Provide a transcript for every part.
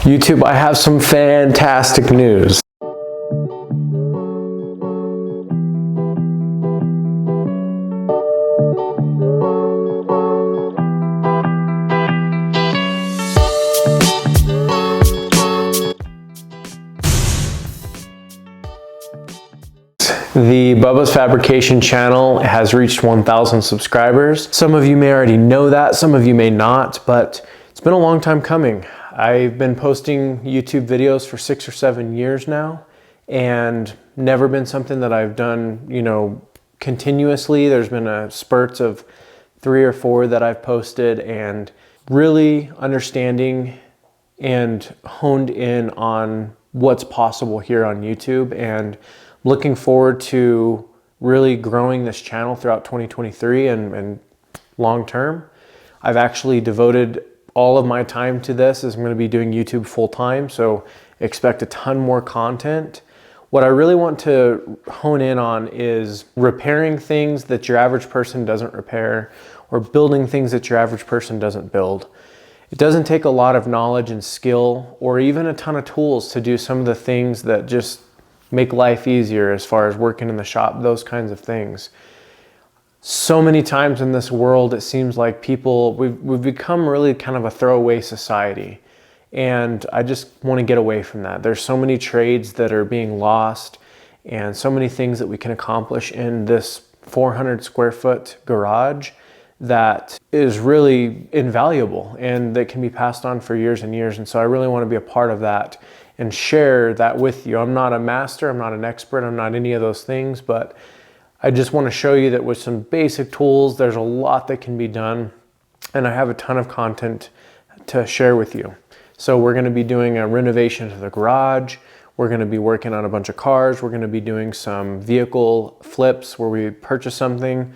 YouTube, I have some fantastic news. The Bubbas Fabrication channel has reached 1,000 subscribers. Some of you may already know that, some of you may not, but it's been a long time coming. I've been posting YouTube videos for 6 or 7 years now, and never been something that I've done, continuously. There's been spurts of 3 or 4 that I've posted, and really understanding and honed in on what's possible here on YouTube, and looking forward to really growing this channel throughout 2023 and long term. I've actually devoted all of my time to this, as I'm going to be doing YouTube full time, so expect a ton more content. What I really want to hone in on is repairing things that your average person doesn't repair, or building things that your average person doesn't build. It doesn't take a lot of knowledge and skill, or even a ton of tools to do some of the things that just make life easier, as far as working in the shop, those kinds of things. So many times in this world, it seems like we've become really kind of a throwaway society. And I just want to get away from that. There's so many trades that are being lost, and so many things that we can accomplish in this 400 square foot garage that is really invaluable and that can be passed on for years and years. And so I really want to be a part of that and share that with you. I'm not a master, I'm not an expert, I'm not any of those things, but I just want to show you that with some basic tools, there's a lot that can be done, and I have a ton of content to share with you. So we're going to be doing a renovation to the garage. We're going to be working on a bunch of cars. We're going to be doing some vehicle flips where we purchase something,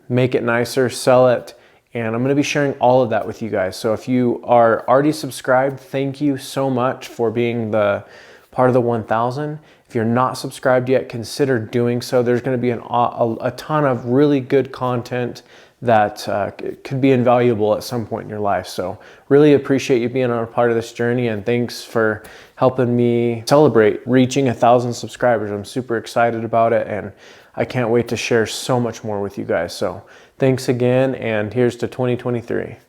make it nicer, sell it, and I'm going to be sharing all of that with you guys. So if you are already subscribed, thank you so much for being the part of the 1,000. If you're not subscribed yet, consider doing so. There's going to be a ton of really good content that could be invaluable at some point in your life. So really appreciate you being on a part of this journey, and thanks for helping me celebrate reaching 1,000 subscribers. I'm super excited about it, and I can't wait to share so much more with you guys. So thanks again, and here's to 2023.